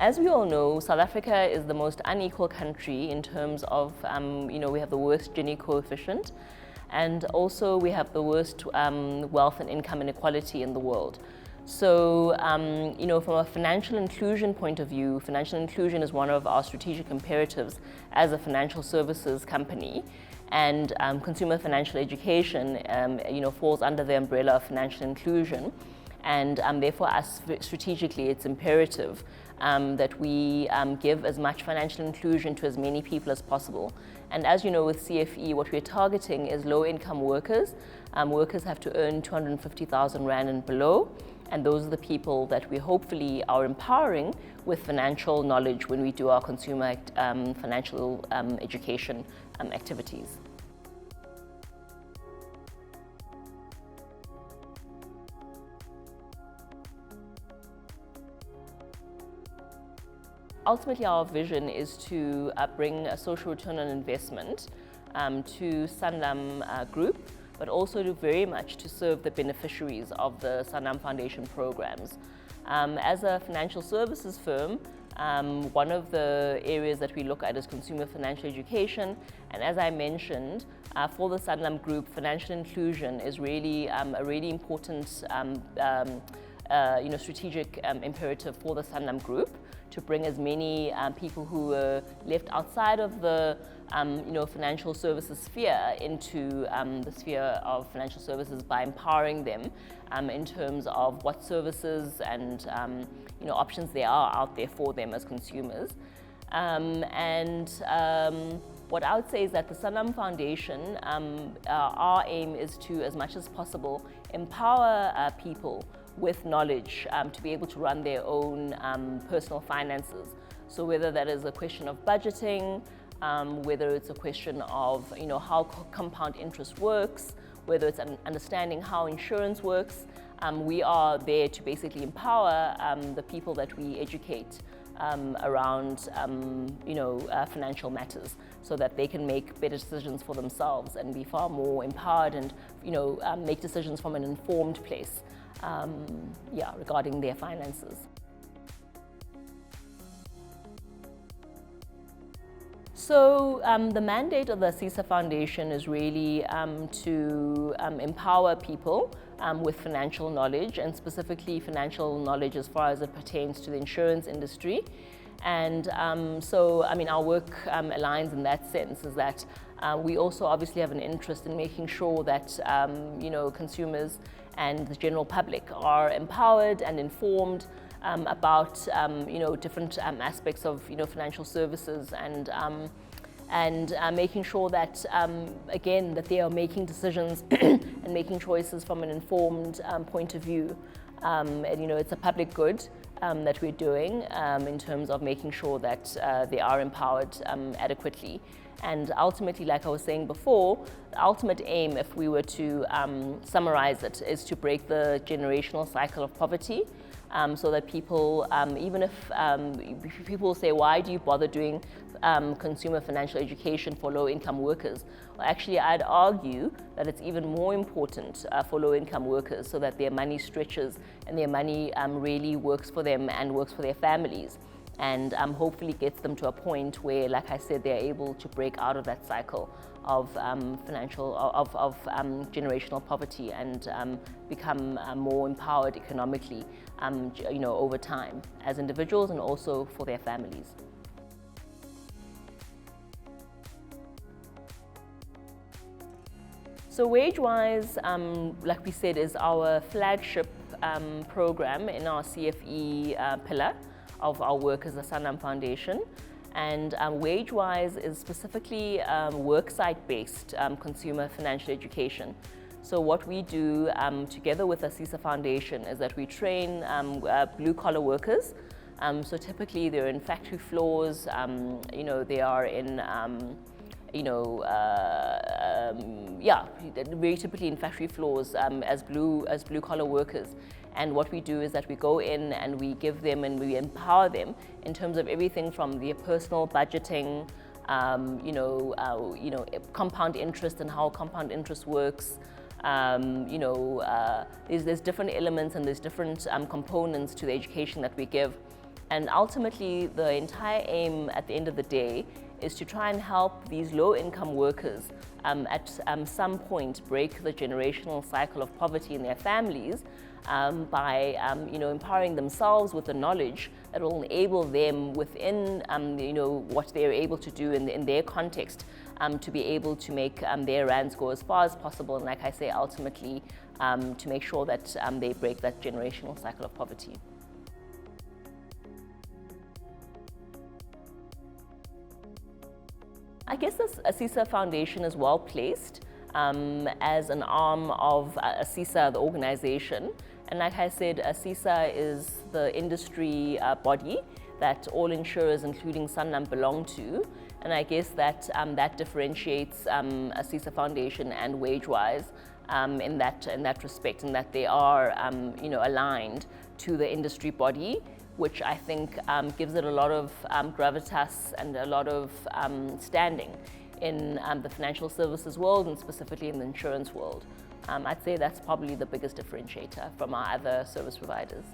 As we all know, South Africa is the most unequal country in terms of, we have the worst Gini coefficient, and also we have the worst wealth and income inequality in the world. So, from a financial inclusion point of view, financial inclusion is one of our strategic imperatives as a financial services company. And consumer financial education, falls under the umbrella of financial inclusion. And therefore, strategically, it's imperative that we give as much financial inclusion to as many people as possible. And as you know, with CFE, what we're targeting is low-income workers. Workers have to earn 250,000 Rand and below. And those are the people that we hopefully are empowering with financial knowledge when we do our consumer financial education activities. Ultimately, our vision is to bring a social return on investment to Sanlam Group, but also very much to serve the beneficiaries of the Sanlam Foundation programs. As a financial services firm, one of the areas that we look at is consumer financial education. And as I mentioned, for the Sanlam Group, financial inclusion is really a really important strategic imperative for the Sanlam Group, to bring as many people who were left outside of the financial services sphere into the sphere of financial services by empowering them in terms of what services and options there are out there for them as consumers. What I would say is that the Sanlam Foundation, our aim is to, as much as possible, empower people with knowledge to be able to run their own personal finances. So whether that is a question of budgeting, whether it's a question of how compound interest works, whether it's understanding how insurance works, we are there to basically empower the people that we educate around financial matters, so that they can make better decisions for themselves and be far more empowered and make decisions from an informed place regarding their finances. So the mandate of the ASISA Foundation is really to empower people with financial knowledge, and specifically financial knowledge as far as it pertains to the insurance industry. And our work aligns in that sense, is that we also obviously have an interest in making sure that consumers and the general public are empowered and informed about different aspects of financial services, and making sure that again that they are making decisions and making choices from an informed point of view. It's a public good that we're doing in terms of making sure that they are empowered adequately. And ultimately, like I was saying before, the ultimate aim, if we were to summarize it, is to break the generational cycle of poverty, so that people, even if people say, why do you bother doing consumer financial education for low-income workers? Well, actually, I'd argue that it's even more important for low-income workers, so that their money stretches and their money really works for them and works for their families. And hopefully gets them to a point where, like I said, they're able to break out of that cycle of generational poverty and become more empowered economically, over time, as individuals and also for their families. So WageWise, like we said, is our flagship program in our CFE pillar of our work as the Sanlam Foundation. And WageWise is specifically worksite-based consumer financial education. So what we do together with the ASISA Foundation is that we train blue-collar workers. So typically they're in factory floors, they are in very typically in factory floors as blue-collar workers. And what we do is that we go in and we give them and we empower them in terms of everything from their personal budgeting, compound interest and how compound interest works. There's different elements and there's different components to the education that we give. And ultimately, the entire aim at the end of the day is to try and help these low-income workers at some point break the generational cycle of poverty in their families by empowering themselves with the knowledge that will enable them within what they're able to do in their context to be able to make their rands go as far as possible, and like I say, ultimately to make sure that they break that generational cycle of poverty. I guess this ASISA Foundation is well placed as an arm of ASISA, the organization. And like I said, ASISA is the industry body that all insurers, including Sanlam, belong to. And I guess that that differentiates ASISA Foundation and WageWise in that respect, in that they are aligned to the industry body, which I think gives it a lot of gravitas and a lot of standing in the financial services world, and specifically in the insurance world. I'd say that's probably the biggest differentiator from our other service providers.